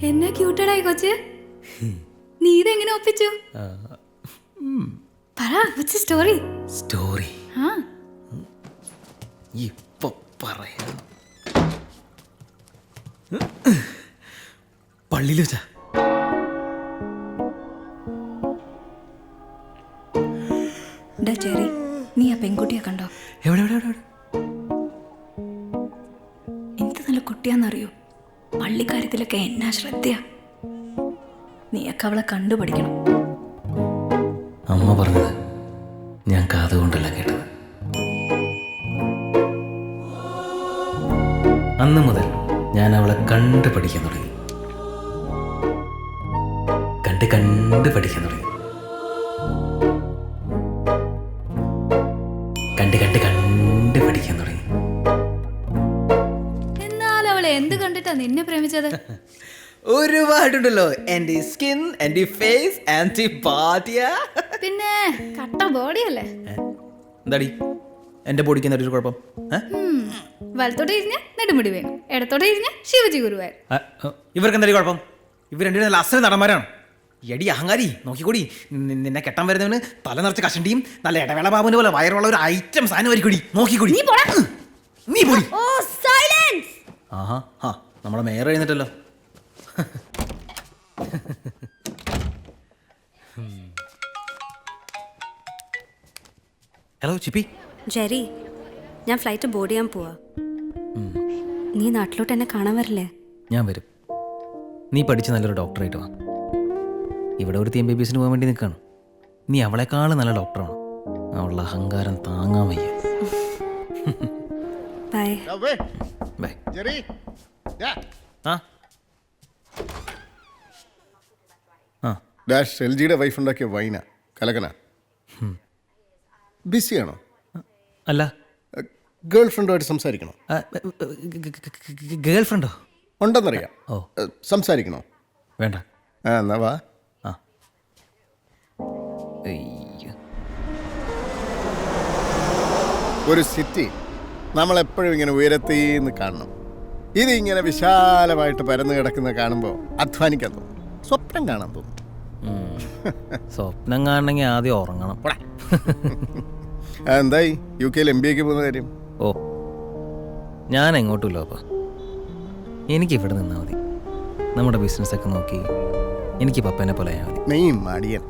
എന്നാ ക്യൂട്ടഡായി കൊച്ച്. നീ ഇതെങ്ങനെ ഒപ്പിച്ചു? പറ, what's the story? സ്റ്റോറി ആ ഇപ്പൊ പറയാം. പള്ളിയിൽ വെച്ചാ ഡാ ചെറി, നീ ആ പെൺകുട്ടിയെ കണ്ടോ? എവിടെ എവിടെ എവിടെ എന്ത് നല്ല കുട്ടിയാന്നറിയോ? പള്ളിക്കാര്യത്തിലൊക്കെ എന്നാ ശ്രദ്ധയാ. നീയൊക്കെ അവളെ കണ്ടുപഠിക്കണം. അമ്മ പറഞ്ഞത് ഞാൻ കാതുകൊണ്ടല്ല കേട്ടത്. അന്ന് മുതൽ ഞാൻ അവളെ കണ്ട് പഠിക്കാൻ തുടങ്ങി. കണ്ട് പഠിക്കാൻ തുടങ്ങി. കണ്ട് പഠിക്കാൻ തുടങ്ങി. എന്നാൽ അവളെ എന്ത് കണ്ടിട്ടാ നിന്നെ പ്രേമിച്ചത്? ഒരുപാടുണ്ടല്ലോ. എൻ്റെ സ്കിൻ, എൻ്റെ ഫേസ്, എൻ്റെ ബോഡി. പിന്നെ കട്ട ബോഡിയല്ലേ. എന്താടി എൻ്റെ ബോഡിക്ക് എന്തൊരു കുഴപ്പം? വലത്തോടെ ഇരിഞ്ഞ നെടുമുടി വേണം, ഇടത്തോടെ ഇരിഞ്ഞ ശിവജി ഗുരുവായൂർ. ഇവർക്ക് എന്തായാലും കുഴപ്പം? ഇവർ രണ്ടു നല്ല അസല നടന്മാരാണ്. എടി അഹങ്കാരി, നോക്കിക്കൂടി, നിന്നെ കെട്ടാൻ വരുന്നവന് തല നിറച്ച് കഷണ്ടിയും നല്ല ഇടവേള ബാബുവിന് പോലെ വയറുള്ള ഒരു ഐറ്റം സാധനമായിരിക്കൂടി. നോക്കിക്കൂടി. നീ പോടി. ആഹാ ഹാ, നമ്മളെ മേയർ എഴുന്നിട്ടല്ലോ. ഹലോ ചിപ്പി. ജെറി, ഞാൻ ഫ്ലൈറ്റ് ബോർഡ് ചെയ്യാൻ പോവാ. നീ നാട്ടിലോട്ട് എന്നെ കാണാൻ വരില്ലേ? ഞാൻ വരും. നീ പഠിച്ച് നല്ലൊരു ഡോക്ടറായിട്ട് വാ. ഇവിടെ ഒരു MBBS പോകാൻ വേണ്ടി നിൽക്കുകയാണ്. നീ അവളെക്കാളും നല്ല ഡോക്ടറാണ്. അവളുടെ അഹങ്കാരം താങ്ങാൻ വയ്യ. Bye bye. ഡാഷ് എൽജിയുടെ വൈഫ് ഉണ്ടാക്കിയ വൈന കലകന. ബിസിയാണോ? അല്ല, ഗേൾ ഫ്രണ്ടുമായിട്ട് സംസാരിക്കണോ? ഗേൾ ഫ്രണ്ടോ? ഉണ്ടെന്നറിയാം. ഓ, സംസാരിക്കണോ? വേണ്ട. എന്നാ വാ. ഒരു സിറ്റി നമ്മളെപ്പോഴും ഇങ്ങനെ ഉയരത്തേന്ന് കാണണം. ഇതിങ്ങനെ വിശാലമായിട്ട് പരന്നു കിടക്കുന്ന കാണുമ്പോൾ അധ്വാനിക്കാൻ തോന്നും, സ്വപ്നം കാണാൻ തോന്നും. സ്വപ്നം കാണണമെങ്കിൽ ആദ്യം ഉറങ്ങണം. എന്തായി UK MBA പോകുന്ന കാര്യം? ഓ, ഞാൻ എങ്ങോട്ടുമില്ല അപ്പാ. എനിക്കിവിടെ നിന്നാൽ മതി. നമ്മുടെ ബിസിനസ്സൊക്കെ നോക്കി എനിക്ക് പപ്പേനെ പോലെ ആയാൽ മതി. നീ മടിയൻ.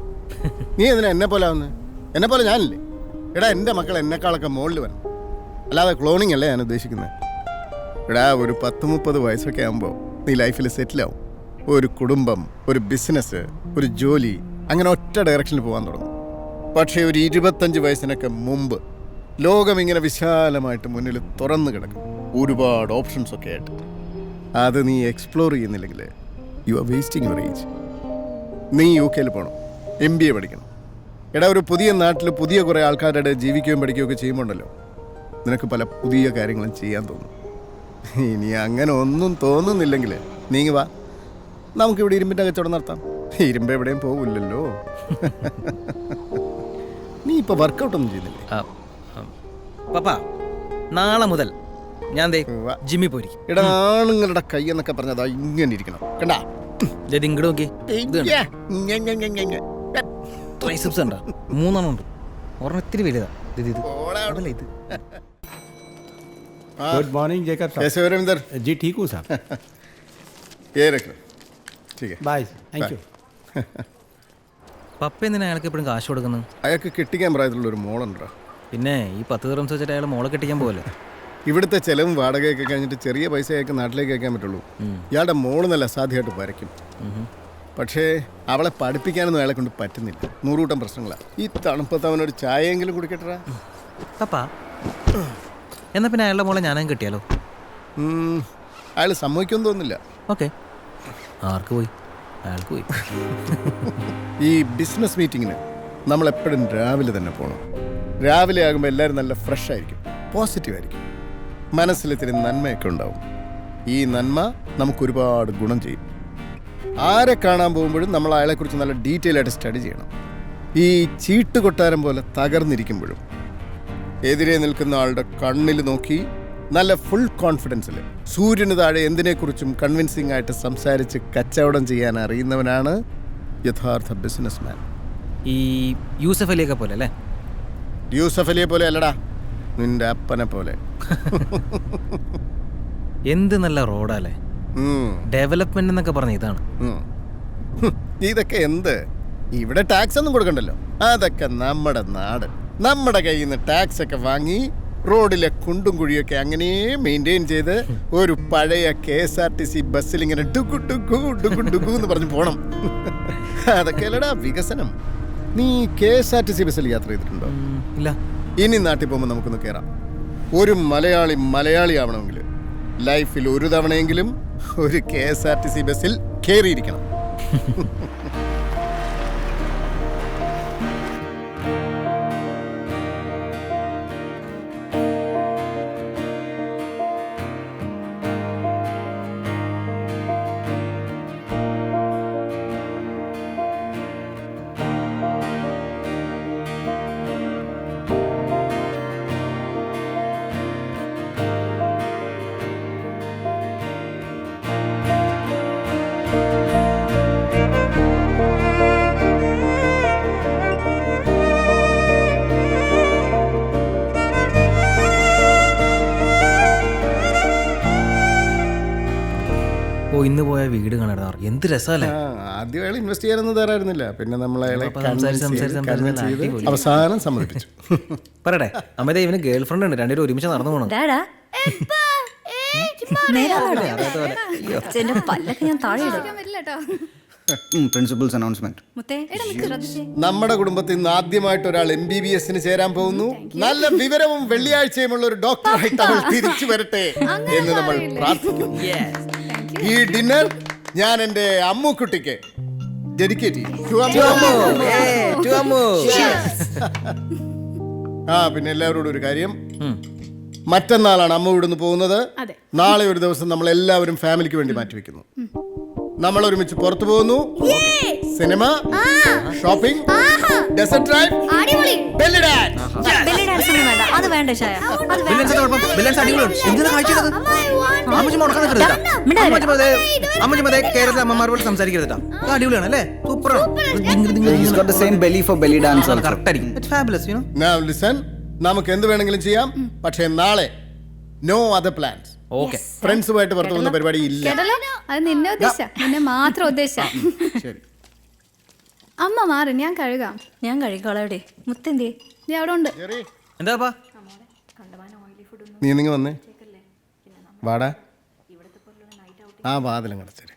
നീ എന്തിനാ എന്നെ പോലെ ആവുന്നത്? എന്നെ പോലെ ഞാനില്ലേ? എടാ, എൻ്റെ മക്കൾ എന്നെക്കാളൊക്കെ മുകളിൽ വരണം. അല്ലാതെ ക്ലോണിങ് അല്ലേ ഞാൻ ഉദ്ദേശിക്കുന്നത്. എടാ, ഒരു 10-30 വയസ്സൊക്കെ ആകുമ്പോൾ നീ ലൈഫിൽ സെറ്റിലാവും. ഒരു കുടുംബം, ഒരു ബിസിനസ്, ഒരു ജോലി, അങ്ങനെ ഒറ്റ ഡയറക്ഷനിൽ പോകാൻ തുടങ്ങും. പക്ഷേ ഒരു 25 വയസ്സിനൊക്കെ മുമ്പ് ലോകം ഇങ്ങനെ വിശാലമായിട്ട് മുന്നിൽ തുറന്നു കിടക്കും, ഒരുപാട് ഓപ്ഷൻസൊക്കെ ആയിട്ട്. അത് നീ എക്സ്പ്ലോർ ചെയ്യുന്നില്ലെങ്കിൽ you are wasting your age. നീ UK പോകണം, MBA പഠിക്കണം. എടാ, ഒരു പുതിയ നാട്ടിൽ പുതിയ കുറേ ആൾക്കാരുടെ ജീവിക്കുകയും പഠിക്കുകയൊക്കെ ചെയ്യുമ്പോണ്ടല്ലോ, നിനക്ക് പല പുതിയ കാര്യങ്ങളും ചെയ്യാൻ തോന്നും. ഇനി അങ്ങനെ ഒന്നും തോന്നുന്നില്ലെങ്കിൽ നീങ്ങി വാ, നമുക്കിവിടെ ഇരുമ്പിൻ്റെ കച്ചവടം നടത്താം. ഇരുമ്പ് എവിടെയും പോകില്ലല്ലോ. നീ ഇപ്പോൾ വർക്കൗട്ടൊന്നും ചെയ്യുന്നില്ലേ? പപ്പ, നാളെ മുതൽ ഞാൻ ജിമ്മിൽ പോയിരിക്കും. എടാ, ആണുങ്ങളുടെ കൈ എന്നൊക്കെ പറഞ്ഞതാ ഇങ്ങനെ ഇരിക്കണം, കണ്ടാ? ഇങ്ങോട്ട് നോക്കി. ട്രൈസെപ്സ് ഉണ്ടോ? 3 ഉണ്ട്. ഒരെണ്ണം ഇത്തിരി വലുതാ. ഇത് गुड मॉर्निंग जेकब साहब. कैसे हो रविंदर जी ठीक हूँ साहब. ये रख लो. ठीक है, बाय. Thank you. പപ്പ എന്തിനാ അയാൾക്ക് എപ്പോഴും കാശ് കൊടുക്കുന്നത്? അയാൾക്ക് കെട്ടിക്കാൻ പ്രായത്തിലുള്ളൊരു മോളുണ്ടോ? പിന്നെ ഈ 10 ദിർഹംസ് വെച്ചിട്ട് അയാൾ മോളെ കെട്ടിക്കാൻ പോലെ. ഇവിടുത്തെ ചെലവും വാടകയൊക്കെ കഴിഞ്ഞിട്ട് ചെറിയ പൈസ അയാൾക്ക് നാട്ടിലേക്ക് അയക്കാൻ പറ്റുള്ളൂ. ഇയാളുടെ മോള് നല്ല അസാധ്യമായിട്ട് വരയ്ക്കും. പക്ഷേ അവളെ പഠിപ്പിക്കാനൊന്നും അയാളെ കൊണ്ട് പറ്റുന്നില്ല. 100 കൂട്ടം പ്രശ്നങ്ങളാണ്. ഈ തണുപ്പത്ത് അവനൊരു ചായയെങ്കിലും കുടിക്കട്ടാ. പപ്പ, എന്നാൽ പിന്നെ അയാളുടെ മോളെ ഞാനും കിട്ടിയാലോ? അയാൾ സമ്മതിക്കുമെന്ന് തോന്നുന്നില്ല. ഓക്കെ, ആർക്ക് പോയി? അയാൾക്ക് പോയി. ഈ ബിസിനസ് മീറ്റിങ്ങിന് നമ്മളെപ്പോഴും രാവിലെ തന്നെ പോകണം. രാവിലെ ആകുമ്പോൾ എല്ലാവരും നല്ല ഫ്രഷ് ആയിരിക്കും, പോസിറ്റീവ് ആയിരിക്കും, മനസ്സിലിത്തിരി നന്മയൊക്കെ ഉണ്ടാവും. ഈ നന്മ നമുക്കൊരുപാട് ഗുണം ചെയ്യും. ആരെ കാണാൻ പോകുമ്പോഴും നമ്മൾ അയാളെക്കുറിച്ച് നല്ല ഡീറ്റെയിൽ ആയിട്ട് സ്റ്റഡി ചെയ്യണം. ഈ ചീട്ട് കൊട്ടാരം പോലെ തകർന്നിരിക്കുമ്പോഴും എതിരെ നിൽക്കുന്ന ആളുടെ കണ്ണിൽ നോക്കി നല്ല ഫുൾ കോൺഫിഡൻസിൽ സൂര്യന് താഴെ എന്തിനെക്കുറിച്ചും കൺവിൻസിംഗ് ആയിട്ട് സംസാരിച്ച് കച്ചവടം ചെയ്യാൻ അറിയുന്നവനാണ് യഥാർത്ഥ ബിസിനസ്മാൻ. ഈ യൂസഫ് അലിയൊക്കെ പോലെ അല്ലേ? യൂസഫ് അലിയെ പോലെ അല്ലടാ, നിന്റെ അപ്പനെ പോലെ. എന്ത് നല്ല റോഡാല്ലേ, ഡെവലപ്മെന്റ് എന്നൊക്കെ പറഞ്ഞ ഇതാണ്. ഇതൊക്കെ എന്ത്, ഇവിടെ ടാക്സ് ഒന്നും കൊടുക്കണ്ടല്ലോ. അതൊക്കെ നമ്മുടെ നാട്. നമ്മുടെ കയ്യിൽ നിന്ന് ടാക്സ് ഒക്കെ വാങ്ങി റോഡിലെ കുണ്ടും കുഴിയൊക്കെ അങ്ങനെ മെയിൻറ്റെയിൻ ചെയ്ത് ഒരു പഴയ KSRTC ബസ്സിൽ ഇങ്ങനെ ഡുഗു ഡുഗു ഡുഗു ഡുഗു എന്ന് പറഞ്ഞു പോണം. അതൊക്കെ അല്ലടാ വികസനം. നീ KSRTC ബസ്സിൽ യാത്ര ചെയ്തിട്ടുണ്ടോ? ഇല്ല. ഇനി നാട്ടിൽ പോകുമ്പോൾ നമുക്കൊന്ന് കയറാം. ഒരു മലയാളി ആവണമെങ്കിൽ ലൈഫിൽ ഒരു തവണയെങ്കിലും ഒരു KSRTC ബസ്സിൽ കയറിയിരിക്കണം. ഓ, ഇന്ന് പോയ വീട് കാണാ, എന്ത് രസമല്ലേ. ആദ്യം അയാൾ ഇൻവെസ്റ്റ് ചെയ്യാനൊന്നും തരായിരുന്നില്ല. പിന്നെ നമ്മൾ അയാളെ സംസാരിച്ച് അവസാനം സമ്മതിപ്പിച്ചു. പറയട്ടെ അമ്മ, ഇവന് ഗേൾ ഫ്രണ്ട് ഉണ്ട്, രണ്ടുപേരും ഒരുമിച്ച് നടന്നു പോകണം. ഡാഡാ പല്ലൊക്കെ ഞാൻ താഴെ ഇടും. വരില്ല കേട്ടോ. Principal's announcement. മുത്തേ ശ്രദ്ധിച്ചേ. നമ്മുടെ കുടുംബത്തിൽ നിന്ന് ആദ്യമായിട്ട് ഒരാൾ MBBS ചേരാൻ പോകുന്നു. നല്ല വിവരവും വെള്ളിയാഴ്ചയുമുള്ള ഒരു ഡോക്ടറായിട്ട് അവൾ തിരിച്ചു വരട്ടെ എന്ന് നമ്മൾ പ്രാർത്ഥിക്കുന്നു. ഈ ഡിന്നർ ഞാൻ എന്റെ അമ്മുക്കുട്ടിക്ക് ഡെഡിക്കേറ്റ് ചെയ്യും. പിന്നെ എല്ലാവരോടും ഒരു കാര്യം, മറ്റന്നാളാണ് അമ്മ ഇവിടുന്ന് പോകുന്നത്. അതെ. നാളെ ഒരു ദിവസം നമ്മൾ എല്ലാവരും ഫാമിലിക്ക് വേണ്ടി മാറ്റിവെക്കുന്നു. നമ്മൾ ഒരുമിച്ച് പുറത്തു പോകുന്നു. Cinema, shopping, dessert drive, belly dance. Belly dance ഒന്നും വേണ്ട, അത് വേണ്ട ഷായ. അത് വേണ്ട. കേരളത്തിലെ അമ്മമാർ പോലെ സംസാരിക്കരുത്. അടിപൊളിയാണ് അല്ലേ? He's got the same belly for belly dance also. Correct ആയിരിക്കും. It's fabulous, you know. Now listen, നമുക്ക് എന്ത് വേണമെങ്കിലും ചെയ്യാം, പക്ഷേ നാളെ നോ അതർ പ്ലാൻസ്. Okay. ഫ്രണ്ട്സുമായിട്ട് പുറത്തു പോകുന്ന പരിപാടി ഇല്ല. കേട്ടല്ലോ, അത് നിന്നെ ഉദ്ദേശിച്ച, നിന്നെ മാത്രം ഉദ്ദേശിച്ച. ശരി. അമ്മ മാറി, ഞാൻ കഴുകാം. ഞാൻ കഴിക്കോളവിടെ. മുത്തെന്തേ? നീ അവിടെ ഉണ്ട്. എന്താ നീ നിങ്ങൾ വന്നേ, വാടാ. ആ വാതിലും കടച്ചേര്.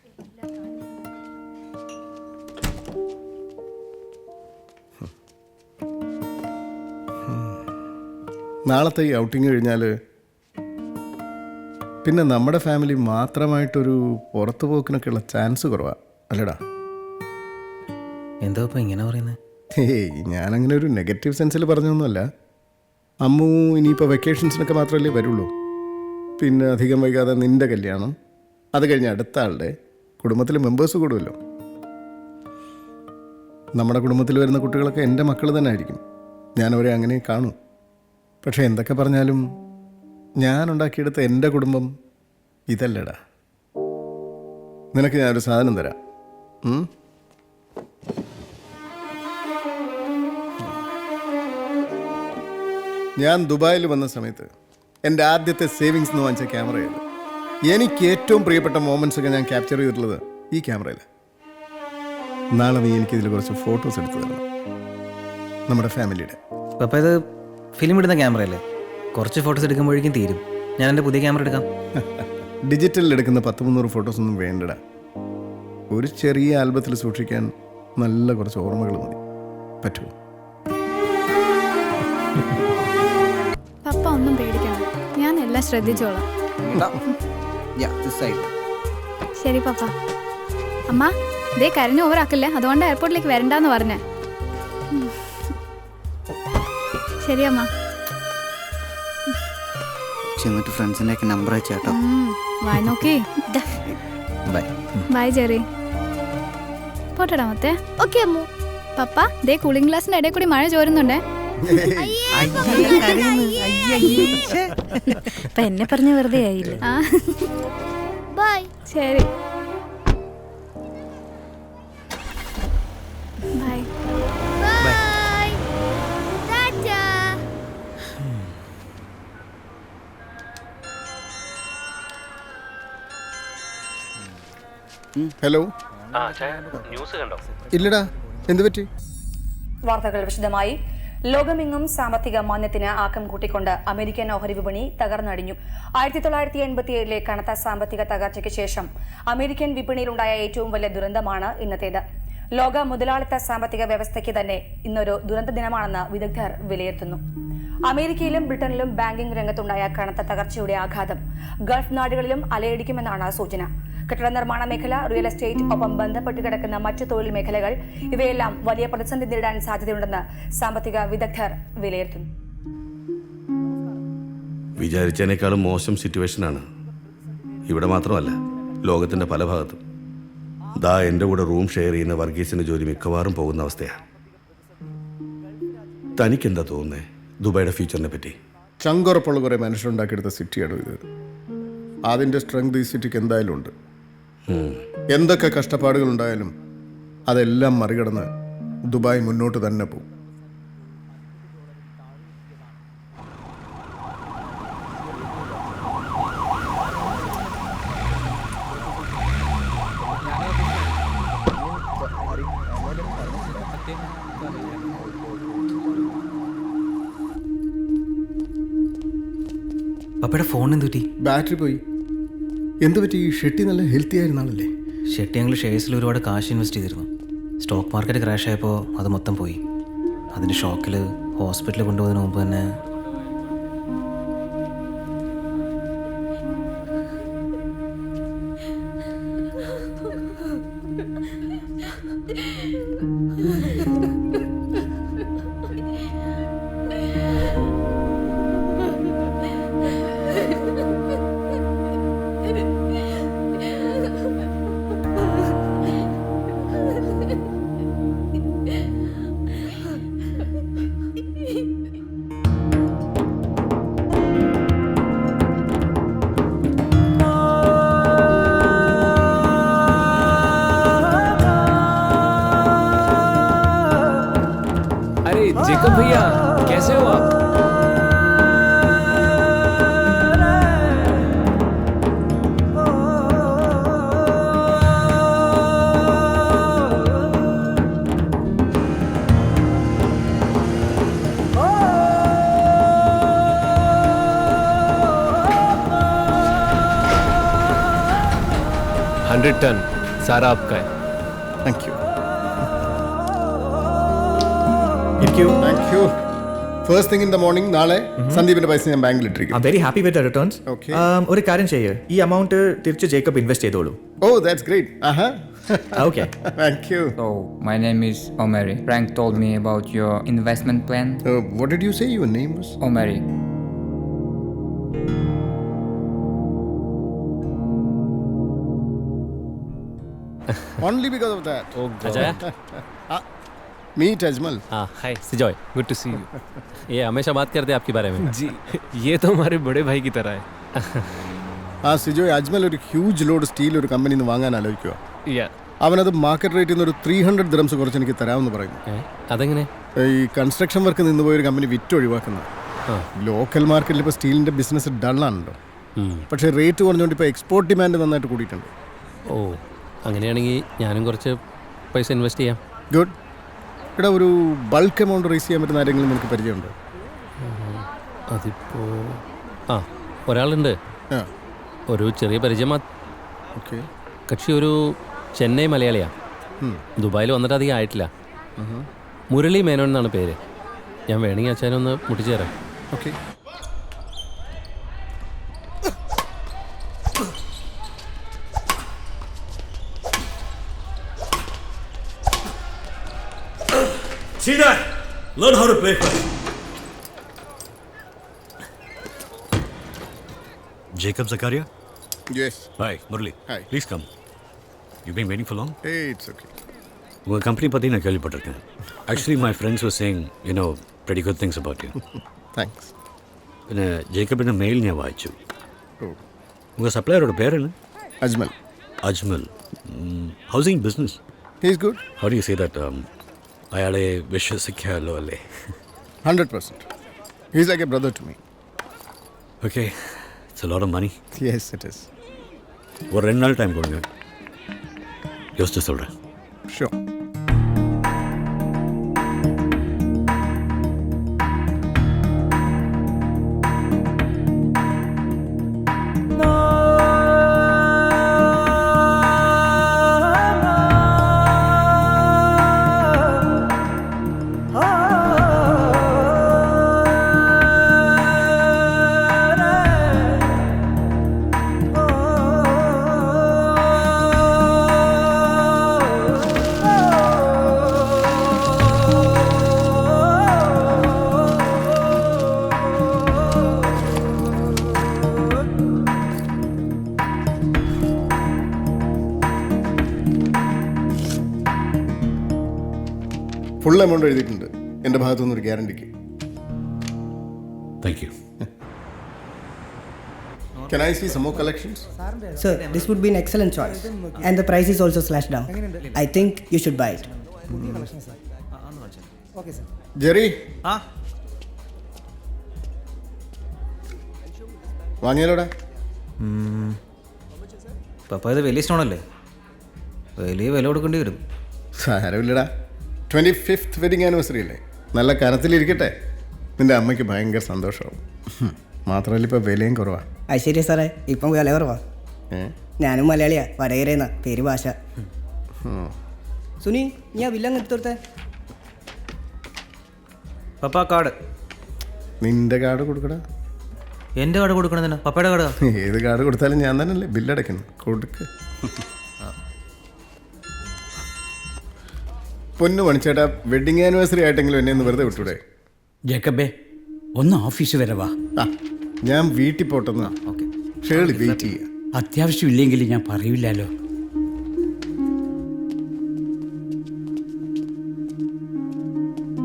നാളത്തെ ഈ ഔട്ടിങ് കഴിഞ്ഞാൽ പിന്നെ നമ്മുടെ ഫാമിലി മാത്രമായിട്ടൊരു പുറത്തു പോക്കിനൊക്കെയുള്ള ചാൻസ് കുറവാണ് അല്ലടാ? എന്താ ഇപ്പൊ ഇങ്ങനെ പറയുന്നത്? ഹേയ്, ഞാനങ്ങനെ ഒരു നെഗറ്റീവ് സെൻസിൽ പറഞ്ഞൊന്നുമല്ല. അമ്മു ഇനിയിപ്പോൾ വെക്കേഷൻസിനൊക്കെ മാത്രമല്ലേ വരുള്ളൂ. പിന്നെ അധികം വൈകാതെ നിൻ്റെ കല്യാണം, അത് കഴിഞ്ഞ് അടുത്ത ആളുടെ കുടുംബത്തിൽ മെമ്പേഴ്സ് കൂടുമല്ലോ. നമ്മുടെ കുടുംബത്തിൽ വരുന്ന കുട്ടികളൊക്കെ എൻ്റെ മക്കൾ തന്നെ ആയിരിക്കും. ഞാനവരെ അങ്ങനെ കാണും. പക്ഷേ എന്തൊക്കെ പറഞ്ഞാലും ഞാൻ ഉണ്ടാക്കിയെടുത്ത എൻ്റെ കുടുംബം ഇതല്ലടാ. നിനക്ക് ഞാനൊരു സാധനം തരാം. ഞാൻ ദുബായിൽ വന്ന സമയത്ത് എൻ്റെ ആദ്യത്തെ സേവിങ്സ് എന്ന് വാങ്ങിച്ച ക്യാമറയാണ്. എനിക്ക് ഏറ്റവും പ്രിയപ്പെട്ട മൊമെൻറ്റ്സ് ഒക്കെ ഞാൻ ക്യാപ്ചർ ചെയ്തിട്ടുള്ളത് ഈ ക്യാമറയിൽ. നാളെ നീ എനിക്കിതിൽ കുറച്ച് ഫോട്ടോസ് എടുത്തു തരണം, നമ്മുടെ ഫാമിലിയുടെ. അപ്പോൾ ഇത് ഫിലിം ഇടുന്ന ക്യാമറയല്ലേ? കുറച്ച് ഫോട്ടോസ് എടുക്കുമ്പോഴേക്കും തീരും. ഞാൻ എൻ്റെ പുതിയ ക്യാമറ എടുക്കാം. ഡിജിറ്റലിൽ എടുക്കുന്ന 100-300 ഫോട്ടോസ് ഒന്നും വേണ്ടടാ. ഒരു ചെറിയ ആൽബത്തിൽ സൂക്ഷിക്കാൻ നല്ല കുറച്ച് ഓർമ്മകൾ മതി. പറ്റുമോ? പപ്പ ഒന്നും പേടിക്കണം, ഞാൻ എല്ലാം ശ്രദ്ധിച്ചോളാം. Yeah, this side. ശരി പപ്പ. അമ്മ ഇതേ കരഞ്ഞ് ഓവറാക്കല്ലേ, അതുകൊണ്ട് എയർപോർട്ടിലേക്ക് വരണ്ടെന്ന് പറഞ്ഞേ. ശരി അമ്മ. ചെന്നിട്ട് ഫ്രണ്ട്സിൻ്റെ ഒക്കെ നമ്പർ അയച്ചാട്ടോ. വായി നോക്കി. ബൈ. Bye Jerry. പോട്ടെടാ മത്തേ. ഓക്കെ അമ്മു. പപ്പ ദേ കൂളിംഗ് ഗ്ലാസിന്റെ ഇടയിൽ കൂടി മഴ ചോരുന്നുണ്ടേ, അപ്പൊ എന്നെ പറഞ്ഞ വെറുതെ ആയില്ല. ആ ബൈ. ശരി ബൈ. ബൈ. ടാറ്റാ. ഹലോ. ഇല്ലടാ, എന്ത് പറ്റി? വാർത്തകൾ വിശദമായി. ലോകമെങ്ങും സാമ്പത്തിക മാന്ദ്യത്തിന് ആക്കം കൂട്ടിക്കൊണ്ട് അമേരിക്കൻ ഓഹരി വിപണി തകർന്നടിഞ്ഞു. 1987 കനത്ത സാമ്പത്തിക തകർച്ചയ്ക്ക് ശേഷം അമേരിക്കൻ വിപണിയിലുണ്ടായ ഏറ്റവും വലിയ ദുരന്തമാണ് ഇന്നത്തേത്. ലോക മുതലാളിത്ത സാമ്പത്തിക വ്യവസ്ഥയ്ക്ക് തന്നെ ഇന്നൊരു ദുരന്ത ദിനമാണെന്ന് വിദഗ്ധർ വിലയിരുത്തുന്നു. അമേരിക്കയിലും ബ്രിട്ടനിലും ബാങ്കിംഗ് രംഗത്തുണ്ടായ കനത്ത തകർച്ചയുടെ ആഘാതം ഗൾഫ് നാടുകളിലും അലയടിക്കുമെന്നാണ് സൂചന. കെട്ടിട നിർമ്മാണ മേഖല, റിയൽ എസ്റ്റേറ്റ്, ഒപ്പം ബന്ധപ്പെട്ട് കിടക്കുന്ന മറ്റു തൊഴിൽ മേഖലകൾ ഇവയെല്ലാം വലിയ പ്രതിസന്ധി നേരിടാൻ സാധ്യതയുണ്ടെന്ന് സാമ്പത്തിക വിദഗ്ധർ വിലയിരുത്തുന്നു. വിചാരിച്ചതിനേക്കാളും മോശം സിറ്റുവേഷനാണ്. ഇവിടെ മാത്രമല്ല, ലോകത്തിൻ്റെ പല ഭാഗത്തും. ദാ എൻ്റെ കൂടെ റൂം ഷെയർ ചെയ്യുന്ന വർഗീസിൻ്റെ ജോലി മിക്കവാറും പോകുന്ന അവസ്ഥയാണ്. തനിക്കെന്താ തോന്നുന്നേ ദുബായിയുടെ ഫ്യൂച്ചറിനെ പറ്റി? ചങ്കുറപ്പുള്ള കുറേ മനുഷ്യരുണ്ടാക്കിയെടുത്ത സിറ്റിയാണ് ഇത്. അതിൻ്റെ സ്ട്രെങ്ത് ഈ സിറ്റിക്ക് എന്തായാലും ഉണ്ട്. എന്തൊക്കെ കഷ്ടപ്പാടുകൾ ഉണ്ടായാലും അതെല്ലാം മറികടന്ന് ദുബായ് മുന്നോട്ട് തന്നെ പോകും. പപ്പയുടെ ഫോൺ എന്ത് പറ്റി? ബാറ്ററി പോയി. എന്ത് പറ്റി? ഷെട്ടി നല്ല ഹെൽത്തി ആയിരുന്ന ആളല്ലേ? ഷെട്ടി ഞങ്ങൾ ഷെയർസിൽ ഒരുപാട് കാശ് ഇൻവെസ്റ്റ് ചെയ്തിരുന്നു. സ്റ്റോക്ക് മാർക്കറ്റ് ക്രാഷ് ആയപ്പോൾ അത് മൊത്തം പോയി. അതിൻ്റെ ഷോക്കിൽ ഹോസ്പിറ്റലിൽ കൊണ്ടുപോകുന്നതിന് മുമ്പ് തന്നെ जेकब भैया कैसे हो आप? $100 टन सारा आपका है. Thank you. Thank you. First thing in the morning നാളെ സന്ദീപിന്റെ പൈസ ഞാൻ ബാങ്കിൽ ഇട്ടിരിക്കും. I'm very happy with the returns. Okay. ഒരു കാര്യം ചെയ്യ്, ഈ എമൗണ്ട് തിരിച്ച് ജേക്കബ് ഇൻവെസ്റ്റ് ചെയ്തോളൂ. Oh that's great. Aha. Okay. Thank you. So my name is Omari. Frank told me about your investment plan. What did you say your name was? Omari. Only because of that. Oh, Ajay. Meet Ajmal. हाँ, हाय सिजॉय, good to C you. ये हमेशा बात करते हैं आपके बारे में. जी, ये तो हमारे बड़े भाई की तरह है. ആ സിജോയ്, അജ്മൽ ഒരു ഹ്യൂജ് ലോഡ് സ്റ്റീൽ ഒരു കമ്പനിയിൽ നിന്ന് വാങ്ങാൻ ആലോചിക്കുക. അവനത് മാർക്കറ്റ് റേറ്റിൽ നിന്ന് ഒരു 300 ദിറംസ് കുറച്ച് എനിക്ക് തരാമെന്ന് പറയുന്നു. അതെങ്ങനെ? ഈ കൺസ്ട്രക്ഷൻ വർക്ക് നിന്ന് പോയൊരു കമ്പനി വിറ്റൊഴിവാക്കുന്നത്. ലോക്കൽ മാർക്കറ്റിൽ ഇപ്പോൾ സ്റ്റീലിൻ്റെ ബിസിനസ് ഡള്ളാണല്ലോ. പക്ഷേ റേറ്റ് കുറഞ്ഞുകൊണ്ട് ഇപ്പോൾ എക്സ്പോർട്ട് ഡിമാൻഡ് നന്നായിട്ട് കൂടിയിട്ടുണ്ട്. ഓ, അങ്ങനെയാണെങ്കിൽ ഞാനും കുറച്ച് പൈസ ഇൻവെസ്റ്റ് ചെയ്യാം. ഗുഡ്. ഇവിടെ ഒരു ബൾക്ക് എമൗണ്ട് റേസ് ചെയ്യാൻ പറ്റുന്ന ആരെങ്കിലും നിനക്ക് പരിചയമുണ്ടോ? അതിപ്പോൾ ഒരാളുണ്ട്, ഒരു ചെറിയ പരിചയം. ഓക്കെ. കക്ഷി ഒരു ചെന്നൈ മലയാളിയാണ്. ദുബായിൽ വന്നിട്ട് അധികം ആയിട്ടില്ല. മുരളി മേനോൻ എന്നാണ് പേര്. ഞാൻ വേണമെങ്കിൽ അച്ഛനൊന്ന് മുട്ടിച്ചു തരാം. Okay. See that? Learn how to play first. Jacob Zakaria? Yes. Hi, Murali. Hi. Please come. You've been waiting for long? Hey, it's okay. உங்கள் கம்பெனி பற்றி நான் கேள்விப்பட்டிருக்கேன். Actually my friends were saying, very good things about you. Thanks. പിന്നെ ജേക്കബിൻ്റെ mail ഞാൻ വായിച്ചു. ഓ, ഉங்கள் സപ്ലയറുടെ പേരാണ്? Ajmal. Ajmal. Housing business. He's good. How do you say that? അയാളെ വിശ്വസിക്കാമല്ലോ അല്ലേ? 100%. He's like a brother to me. Okay, it's a lot of money. Yes, it is. ஒரு 2 நாள் time கொடுங்க, யோசிச்சு சொல்கிறேன். Sure. ഫുൾ എമൗണ്ട് എഴുതിയിട്ടുണ്ട് എൻ്റെ ഭാഗത്തുനിന്നൊരു ഗ്യാരണ്ടിക്ക്. Thank you. Can I see some more collections? Sir, this would be an excellent choice. And the price is also slashed down. I think you should buy it. Jerry, വാങ്ങിയാലോടാ? പപ്പ ഇത് വലിയ സ്റ്റോണല്ലേ, വലിയ വില കൊടുക്കേണ്ടി വരും. സാരമില്ലടാ, 25th വെഡിങ് ആനിവേഴ്സറി അല്ലേ, നല്ല കനത്തിലിരിക്കട്ടെ. നിൻ്റെ അമ്മയ്ക്ക് ഭയങ്കര സന്തോഷമാവും. മാത്രമല്ല ഇപ്പോൾ വിലയും കുറവാണ്. അത് ശരിയാ സാറേ, ഇപ്പം വില കുറവാ. ഞാനും മലയാളിയാ, വടകരയെന്ന പേര് ഭാഷ. സുനി, നീ ആ ബില്ലങ്ങ് എടുത്തോടുത്തേ. പപ്പ കാർഡ്. നിൻ്റെ കാർഡ് കൊടുക്കടാ. എൻ്റെ കാർഡ് കൊടുക്കണമെന്നാ? പപ്പയുടെ കാർഡ്. ഏത് കാർഡ് കൊടുത്താലും ഞാൻ തന്നെയല്ലേ ബില്ലടയ്ക്കുന്നത്. കൊടുക്ക്. പൊന്നു മണിച്ചേട്ടാ, വെഡിങ് ആനിവേഴ്സറി ആയിട്ടെങ്കിലും എന്നെ ഒന്ന് വെറുതെ വിട്ടൂടെ? ജേക്കബേ, ഒന്ന് ഓഫീസ് വരെ വാ. ഞാൻ വീട്ടിൽ പോട്ടെന്നാ. ഓക്കെ, ഷേർലി വെയിറ്റ് ചെയ്യാം. അത്യാവശ്യമില്ലെങ്കിൽ ഞാൻ പറയില്ലല്ലോ.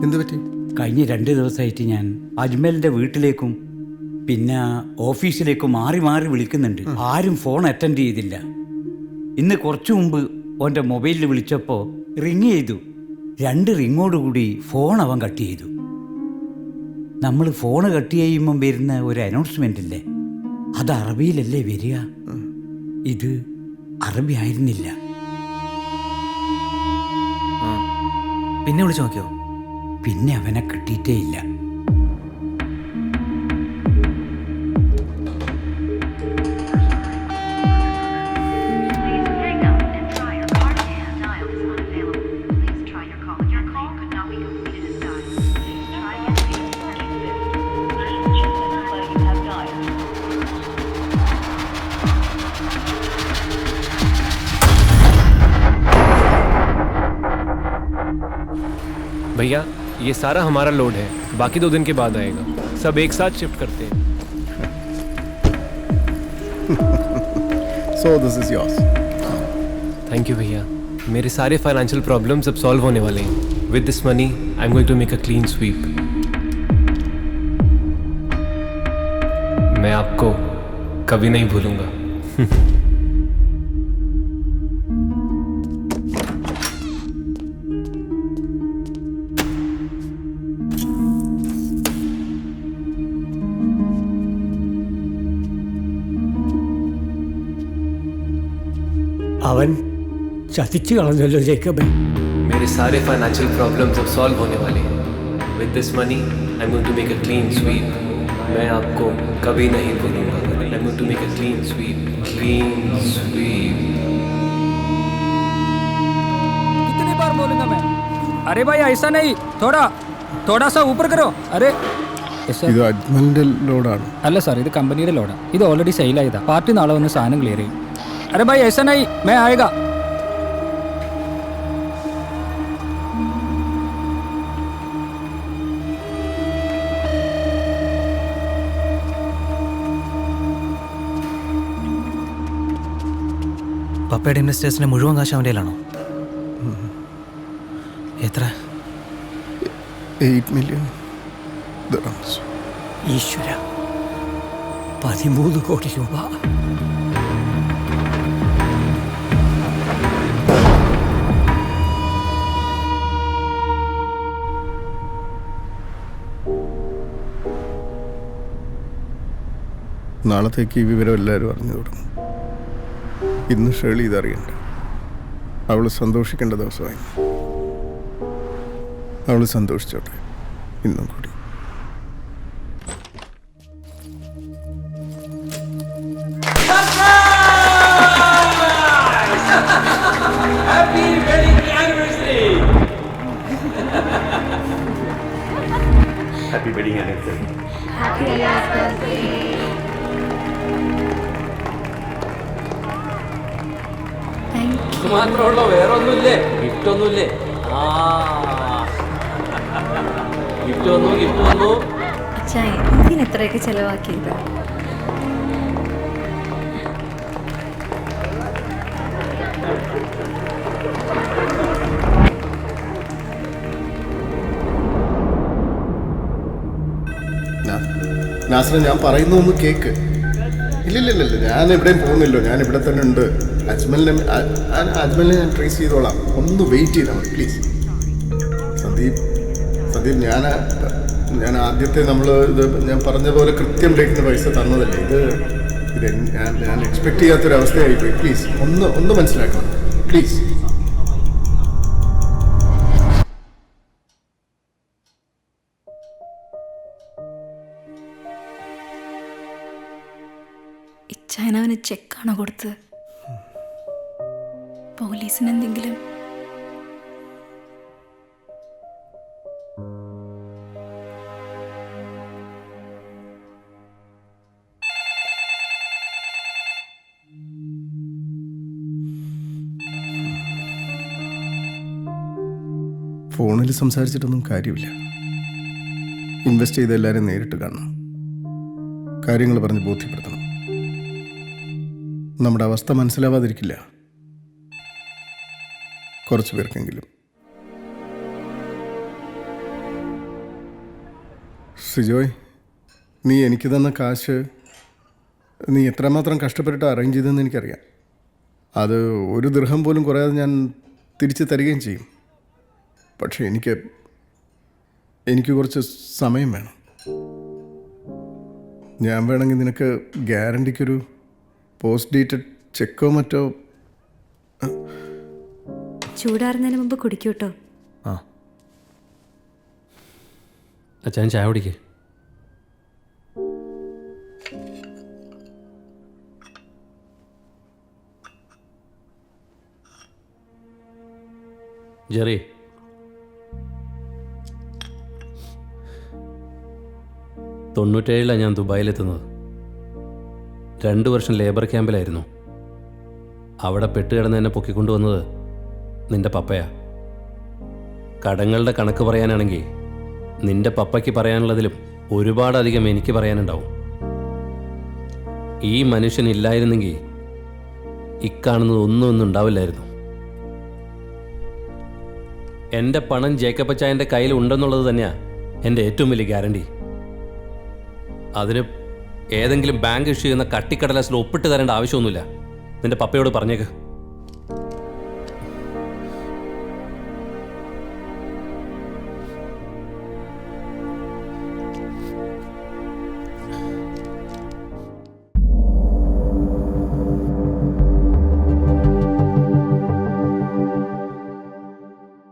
എന്തു പറ്റി? കഴിഞ്ഞ 2 ദിവസമായിട്ട് ഞാൻ അജ്മലിൻ്റെ വീട്ടിലേക്കും പിന്നെ ഓഫീസിലേക്കും മാറി മാറി വിളിക്കുന്നുണ്ട്. ആരും ഫോൺ അറ്റൻഡ് ചെയ്തില്ല. ഇന്ന് കുറച്ചു മുമ്പ് ഓൻ്റെ മൊബൈലിൽ വിളിച്ചപ്പോൾ റിങ് ചെയ്തു. 2 റിങ്ങോടുകൂടി ഫോൺ അവൻ കട്ട് ചെയ്തു. നമ്മൾ ഫോൺ കട്ട് ചെയ്യുമ്പം വരുന്ന ഒരു അനൗൺസ്മെൻ്റ് ഇല്ലേ, അത് അറബിയിലല്ലേ വരിക. ഇത് അറബി ആയിരുന്നില്ല. പിന്നെ വിളിച്ചു നോക്കിയോ? പിന്നെ അവനെ കിട്ടിയിട്ടേ ഇല്ല. भैया, ये सारा हमारा लोड है, बाकी 2 दिन के बाद आएगा. सब एक साथ शिफ्ट करते हैं. So this is yours. Thank you भैया. मेरे सारे फाइनेंशियल प्रॉब्लम्स अब सॉल्व होने वाले हैं. With this money I am going to make a clean sweep. मैं आपको कभी नहीं भूलूंगा. അവൻ ചതിച്ചു കളഞ്ഞല്ലോ ജേക്കബേ. मेरे सारे फाइनेंशियल प्रॉब्लम्स अब सॉल्व होने वाले हैं. With this money I am going to make a clean sweep. मैं आपको कभी नहीं भूलूंगा. I am going to make a clean sweep. Clean sweep. कितनी बार बोलूंगा मैं? अरे भाई ऐसा नहीं, थोड़ा सा ऊपर करो. अरे ഇത് അജ്മലിൻ്റെ ലോഡാണ്. അല്ല സാർ, ഇത് കമ്പനിയുടെ ലോഡാണ്. ഇത് ഓൾറെഡി സെയിലായതാ. പാർട്ടി നാളെ വന്ന് സാധനം ക്ലിയർ ചെയ്യും. अरे भाई ऐसा नहीं, मैं आएगा. പപ്പയുടെ ഇൻവെസ്റ്റേഴ്സിന്റെ മുഴുവൻ കാശ് അവൻ്റെ കയ്യിലാണോ? എത്ര? 8 million. dirhams. ഈശ്വര 13 കോടി രൂപ. നാളത്തേക്ക് ഈ വിവരം എല്ലാവരും അറിഞ്ഞു തുടങ്ങും. ഇന്ന് ഷേളി ഇതറിയണ്ട. അവൾ സന്തോഷിക്കേണ്ട ദിവസമായി. അവൾ സന്തോഷിച്ചോട്ടെ ഇന്നും കൂടി. Happy wedding anniversary! Happy wedding anniversary. Happy anniversary. മാത്രമുള്ളൂ, വേറെ ഒന്നുമില്ലേ? ഗിഫ്റ്റ് ഒന്നുമില്ലേ? ഗിഫ്റ്റ് വന്നു. അച്ഛാ എന്തിന് എത്രയൊക്കെ ചെലവാക്കിയത്? നാസറ, ഞാൻ പറയുന്ന ഒന്ന് കേക്ക്. ഇല്ലില്ല, ഞാൻ എവിടെയും പോകുന്നില്ലോ. ഞാൻ ഇവിടെ തന്നെ ഉണ്ട്. അജ്മലിനെ ഞാൻ ട്രേസ് ചെയ്തോളാം. ഒന്ന് വെയിറ്റ് ചെയ്താൽ മതി പ്ലീസ്. സന്ദീപ്, ഞാൻ ആദ്യത്തെ ഞാൻ പറഞ്ഞ പോലെ കൃത്യം ഡേറ്റിന് പൈസ തന്നതല്ലേ. ഇത് ഞാൻ എക്സ്പെക്ട് ചെയ്യാത്തൊരവസ്ഥയായിപ്പോയി. പ്ലീസ് ഒന്ന് മനസ്സിലാക്കണം പ്ലീസ്. ഇച്ചായനവന് ചെക്കാണോ കൊടുത്തത്? പോലീസിന് എന്തെങ്കിലും? ഫോണിൽ സംസാരിച്ചിട്ടൊന്നും കാര്യമില്ല. ഇൻവെസ്റ്റ് ചെയ്ത എല്ലാവരും നേരിട്ട് കാണണം. കാര്യങ്ങൾ പറഞ്ഞ് ബോധ്യപ്പെടുത്തണം. നമ്മുടെ അവസ്ഥ മനസ്സിലാവാതിരിക്കില്ല കുറച്ച് പേർക്കെങ്കിലും. സിജോയ്, നീ എനിക്ക് തന്ന കാശ് നീ എത്രമാത്രം കഷ്ടപ്പെട്ടിട്ട് അറേഞ്ച് ചെയ്തെന്ന് എനിക്കറിയാം. അത് ഒരു ദിർഹം പോലും കുറയാതെ ഞാൻ തിരിച്ച് തരികയും ചെയ്യും. പക്ഷേ എനിക്ക് കുറച്ച് സമയം വേണം. ഞാൻ വേണമെങ്കിൽ നിനക്ക് ഗ്യാരണ്ടിക്കൊരു പോസ്റ്റ് ഡേറ്റഡ് ചെക്കോ മറ്റോ. ചൂടാറുന്നതിന് മുമ്പ് കുടിക്കൂട്ടോ. അച്ഛൻ ചായ കുടിക്കേ. ജെറി, തൊണ്ണൂറ്റേഴിലാണ് ഞാൻ ദുബായിലെത്തുന്നത്. 2 വർഷം ലേബർ ക്യാമ്പിലായിരുന്നു. അവിടെ പെട്ടുകിടന്ന് എന്നെ പൊക്കിക്കൊണ്ടുവന്നത് നിന്റെ പപ്പയാ. കടങ്ങളുടെ കണക്ക് പറയാനാണെങ്കിൽ നിന്റെ പപ്പയ്ക്ക് പറയാനുള്ളതിലും ഒരുപാടധികം എനിക്ക് പറയാനുണ്ടാവും. ഈ മനുഷ്യനില്ലായിരുന്നെങ്കിൽ ഇക്കാണുന്നത് ഒന്നും ഉണ്ടാവില്ലായിരുന്നു. എൻ്റെ പണം ജേക്കപ്പച്ചായൻ്റെ കയ്യിൽ ഉണ്ടെന്നുള്ളത് തന്നെയാണ് എൻ്റെ ഏറ്റവും വലിയ ഗ്യാരണ്ടി. അതിന് ഏതെങ്കിലും ബാങ്ക് ഇഷ്യൂ ചെയ്യുന്ന കട്ടിക്കടലാസിൽ ഒപ്പിട്ട് തരേണ്ട ആവശ്യമൊന്നുമില്ല. നിന്റെ പപ്പയോട് പറഞ്ഞേക്ക്.